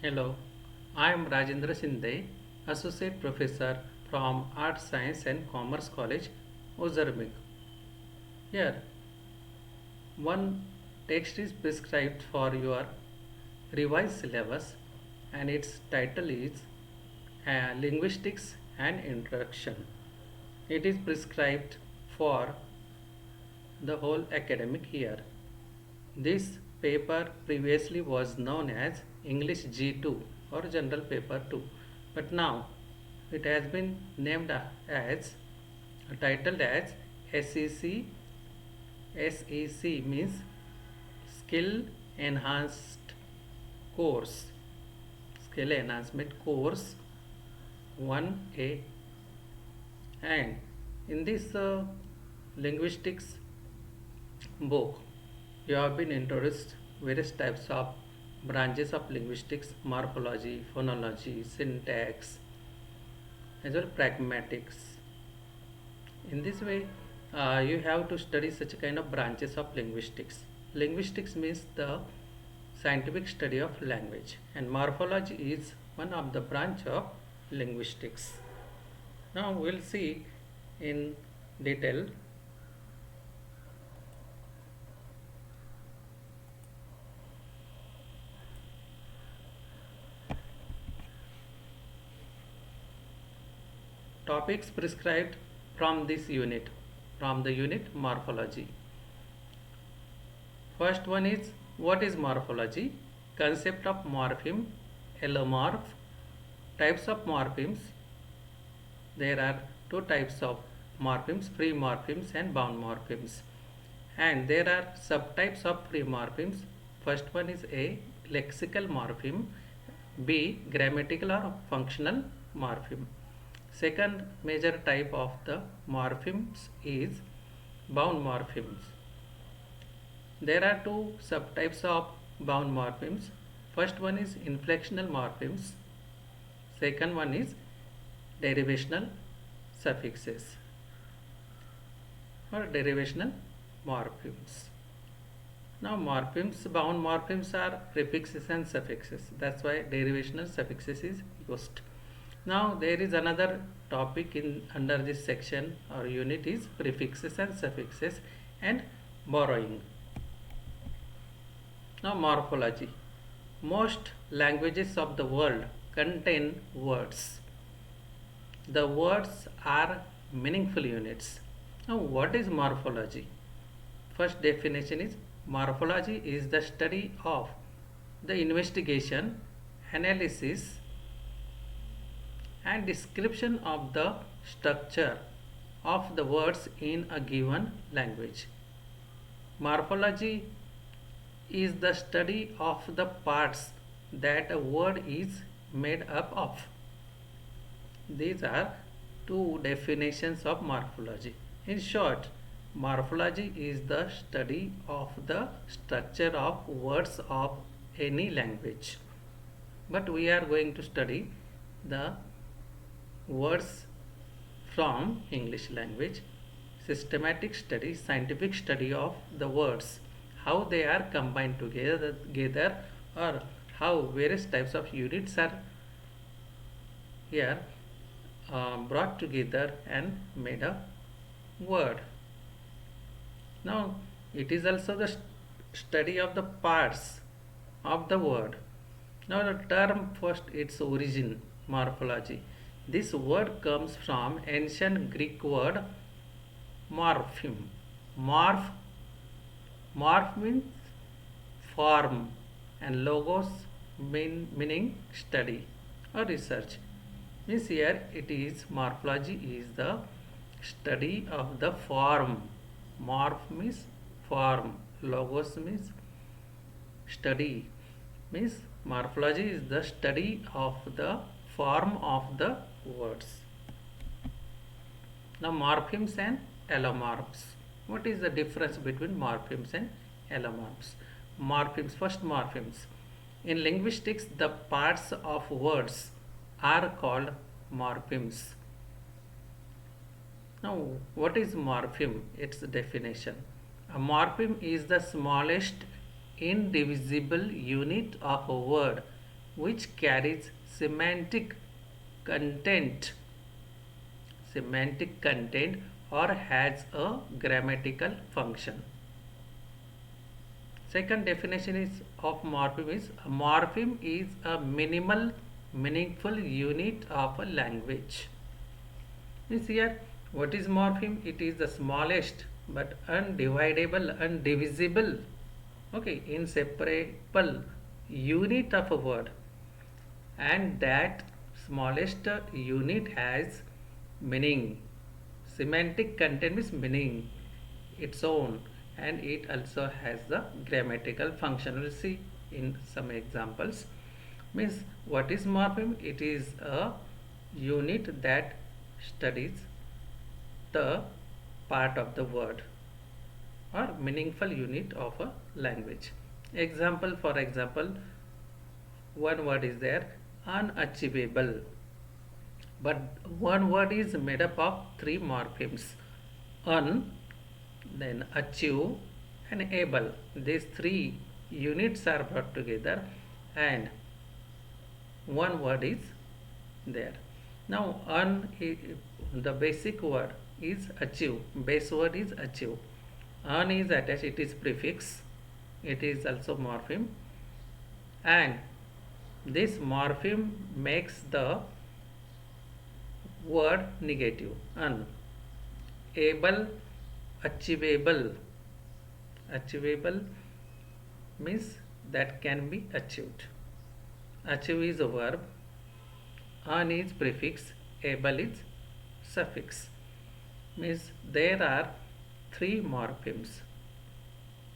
Hello, I am Rajendra Shinde, Associate Professor from Art Science and Commerce College, Ozarmig. Here, one text is prescribed for your revised syllabus and its title is Linguistics and Introduction. It is prescribed for the whole academic year. This paper previously was known as English G2 or General Paper 2, but now it has been named as titled as SEC. SEC means Skill Enhanced Course, Skill Enhancement Course 1A. And in this linguistics book, you have been introduced various types of branches of linguistics: morphology, phonology, syntax, as well pragmatics. In this way, you have to study such kind of branches of linguistics. Linguistics means the scientific study of language, and morphology is one of the branch of linguistics. Now we'll see in detail. Topics prescribed from this unit, from the unit morphology. First one is, what is morphology? Concept of morpheme, allomorph, types of morphemes. There are two types of morphemes: free morphemes and bound morphemes. And there are subtypes of free morphemes. First one is A, lexical morpheme; B, grammatical or functional morpheme. Second major type of the morphemes is bound morphemes. There are two subtypes of bound morphemes. First one is inflectional morphemes. Second one is derivational suffixes or derivational morphemes. Now morphemes, bound morphemes are prefixes and suffixes. That's why derivational suffixes is used. Now there is another topic in under this section or unit is prefixes and suffixes and borrowing. Now morphology. Most languages of the world contain words. The words are meaningful units. Now what is morphology? First definition is, morphology is the study of the investigation, analysis and description of the structure of the words in a given language. Morphology is the study of the parts that a word is made up of. These are two definitions of morphology. In short, morphology is the study of the structure of words of any language. But we are going to study the words from English language, systematic study, scientific study of the words, how they are combined together or how various types of units are here brought together and made a word. Now it is also the study of the parts of the word. Now the term first, its origin, morphology. This word comes from ancient Greek word morpheme. Morph means form and logos meaning study or research. Means here it is, morphology is the study of the form. Morph means form, logos means study. Means morphology is the study of the form of the words. Now morphemes and allomorphs. What is the difference between morphemes and allomorphs? Morphemes, first morphemes. In linguistics, the parts of words are called morphemes. Now what is morpheme? Its definition. A morpheme is the smallest indivisible unit of a word which carries content semantic content or has a grammatical function. Second definition is of morpheme is a morpheme is a minimal meaningful unit of a language. Means here what is morpheme? It is the smallest but undividable, undivisible, okay, inseparable unit of a word, and that smallest unit has meaning. Semantic content means meaning its own, and it also has the grammatical function. We'll see in some examples. Means what is morpheme? It is a unit that studies the part of the word or meaningful unit of a language. Example, for example, one word is there, unachievable, but one word is made up of three morphemes: un, then achieve, and able. These three units are brought together and one word is there. Now the basic word is achieve, base word is achieve. Un is attached, it is prefix, it is also morpheme, and this morpheme makes the word negative. Un, able, achievable. Achievable means that can be achieved. Achieve is a verb, un is prefix, able is suffix. Means there are three morphemes: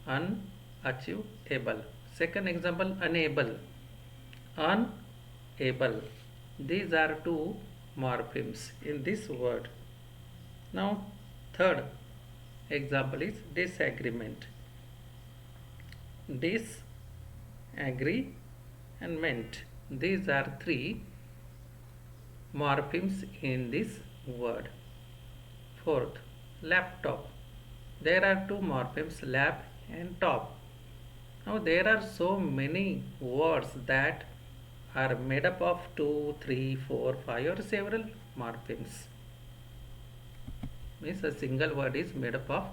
un, achieve, able. Second example, unable, unable. These are two morphemes in this word. Now third example is disagreement. Disagree and ment. These are three morphemes in this word. Fourth, laptop. There are two morphemes, lap and top. Now there are so many words that are made up of 2, 3, 4, 5 or several morphemes. Means a single word is made up of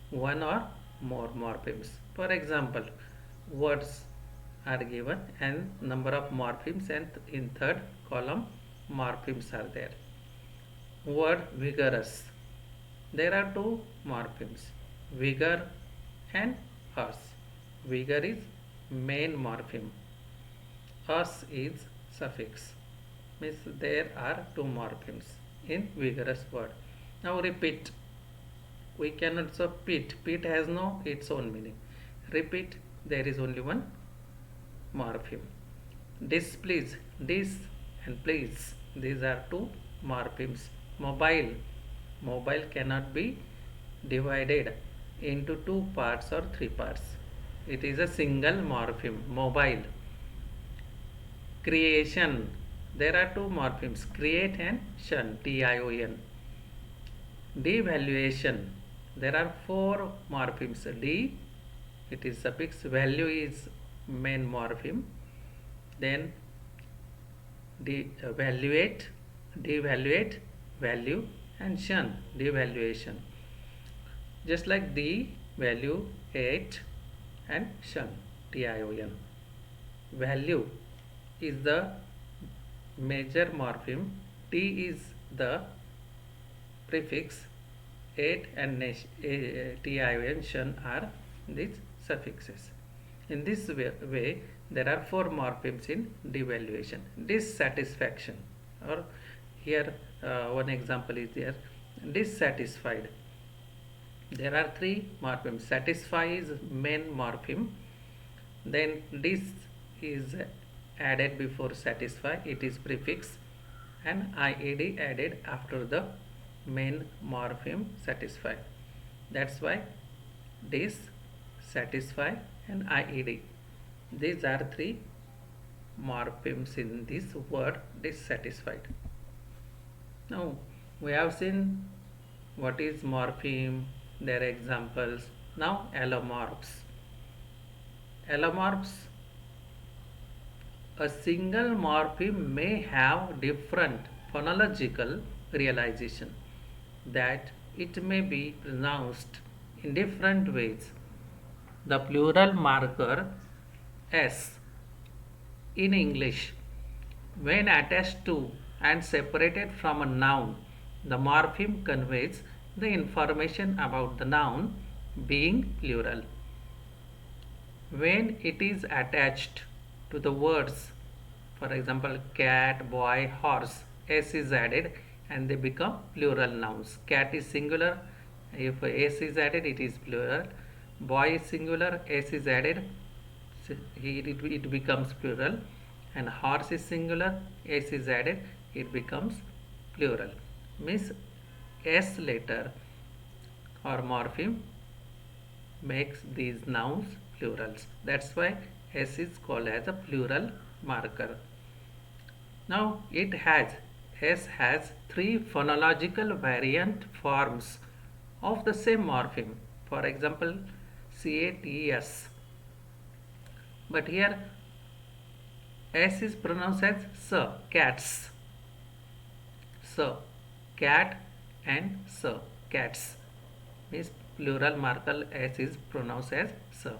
one or more morphemes. For example, words are given and number of morphemes, and in third column morphemes are there. Word vigorous. There are two morphemes, vigor and us. Vigor is main morpheme, us is suffix. Means there are two morphemes in vigorous word. Now repeat. We can also pit. Pit has no its own meaning. Repeat, there is only one morpheme. Displease, dis and please. These are two morphemes. Mobile. Mobile cannot be divided into two parts or three parts. It is a single morpheme. Mobile. Creation. There are two morphemes, create and shun, T-I-O-N. Devaluation. There are four morphemes. D, it is suffix, value is main morpheme, then devaluate, value, and shun, devaluation. Just like the value 8 and shun, T-I-O-N. Value is the major morpheme, T is the prefix, 8 and T-I-O-N, shun are these suffixes. In this way there are four morphemes in devaluation. Dissatisfaction, or here one example is there, dissatisfied. There are three morphemes. Satisfy is main morpheme, then dis is added before satisfy, it is prefix, and IED added after the main morpheme satisfy. That's why dis, satisfy and IED. These are three morphemes in this word dissatisfied. Now we have seen what is morpheme, their examples. Now allomorphs. Allomorphs A single morpheme may have different phonological realization, that it may be pronounced in different ways. The plural marker S in English, when attached to and separated from a noun, the morpheme conveys the information about the noun being plural. When it is attached to the words, for example, cat, boy, horse, s is added and they become plural nouns. Cat is singular, if s is added, it is plural. Boy is singular, s is added, it becomes plural. And horse is singular, s is added, it becomes plural. Means s letter or morpheme makes these nouns plurals. That's why S is called as a plural marker. Now S has three phonological variant forms of the same morpheme. For example, CATS. But here S is pronounced as S, cats. S, cat and S, cats. Means plural marker S is pronounced as S.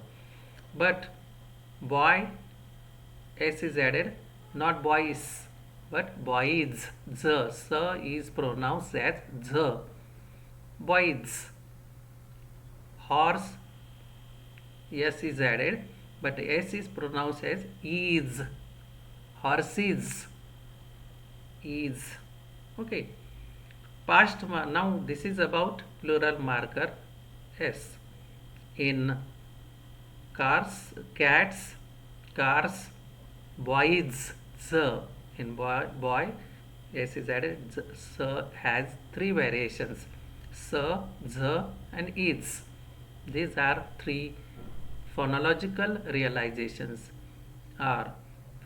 But boy, S is added, not boys, but boys. Z, S is pronounced as Z. Boys. Horse, S is added, but S is pronounced as is. Horses, is. Okay. Past, now this is about plural marker S. In cars, cats, cars, boys, Z. In boy, S is added, Z has three variations, S, Z and is. These are three phonological realizations or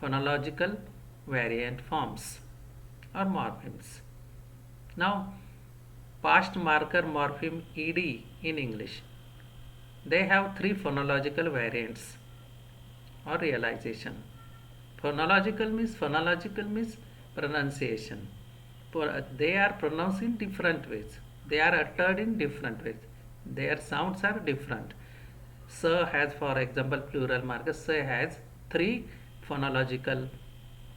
phonological variant forms or morphemes. Now, past marker morpheme ed in English. They have three phonological variants or realization. Phonological means pronunciation. They are pronounced in different ways. They are uttered in different ways. Their sounds are different. S has, for example, plural marker. S has three phonological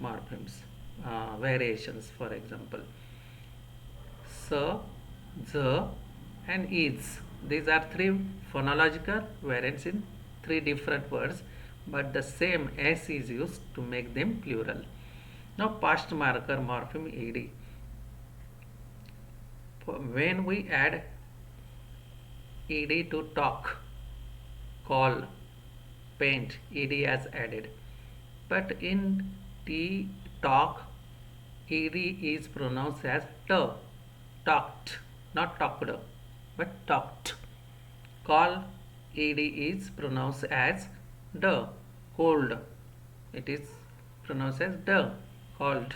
morphemes, variations. For example, S, Z and is. These are three phonological variants in three different words, but the same S is used to make them plural. Now past marker morpheme ed. When we add ed to talk, call, paint, ed as added. But in talk, ed is pronounced as t, talked, not talked, but talked. Call, ed is pronounced as d, called. It is pronounced as d, called.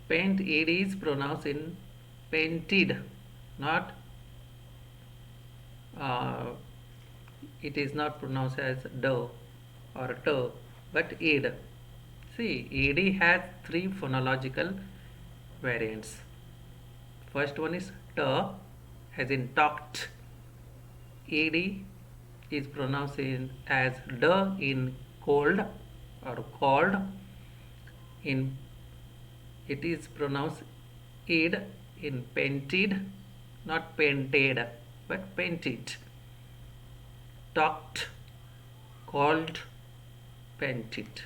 Paint, ed is pronounced in painted, not it is not pronounced as do or to, but ed. See, ed has three phonological variants. First one is t, as in talked. Ed is pronounced as d in cold or called. In it is pronounced ed in painted, not painted, but painted. Talked, called, painted.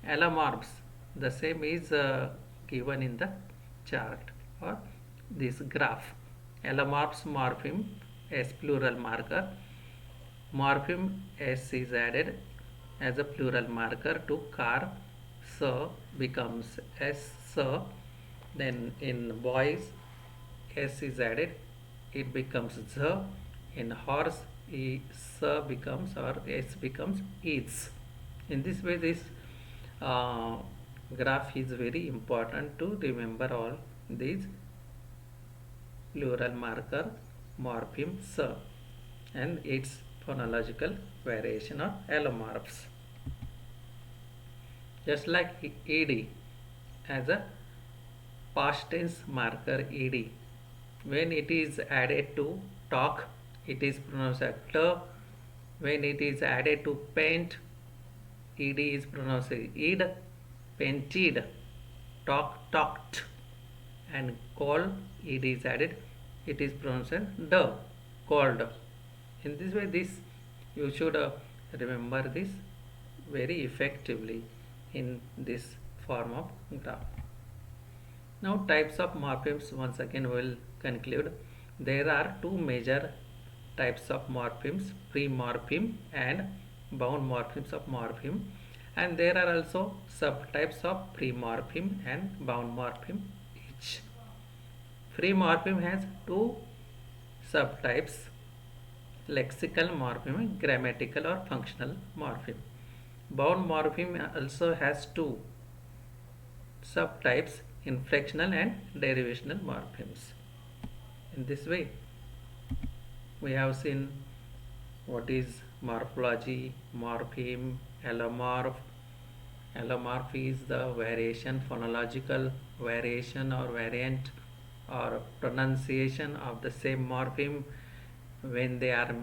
Allomorphs, the same is given in the chart or this graph. Allomorphs morpheme as plural marker. Morpheme S is added as a plural marker to car. So becomes S. So then in boys, S is added, it becomes Z. In horse, S becomes or S becomes is. In this way, this graph is very important to remember all these plural marker morpheme S and its phonological variation or allomorphs. just like ed as a past tense marker ed. When it is added to talk, it is pronounced as t. When it is added to paint, ed is pronounced as id. Painted, talk, talked, and call, ed is added, it is pronounced as the, called. In this way, this you should remember this very effectively in this form of graph. Now, types of morphemes, once again we will conclude. There are two major types of morphemes, pre-morpheme and bound morphemes of morpheme, and there are also subtypes of pre-morpheme and bound morpheme each. Pre-morpheme has two subtypes, lexical morpheme and grammatical or functional morpheme. Bound morpheme also has two subtypes, inflectional and derivational morphemes. In this way, we have seen what is morphology, morpheme, allomorph. Allomorph is the variation, phonological variation or variant or pronunciation of the same morpheme when they are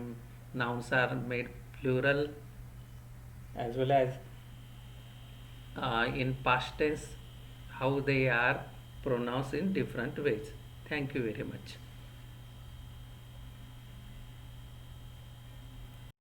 nouns are made plural, as well as in past tense how they are pronounced in different ways. Thank you very much.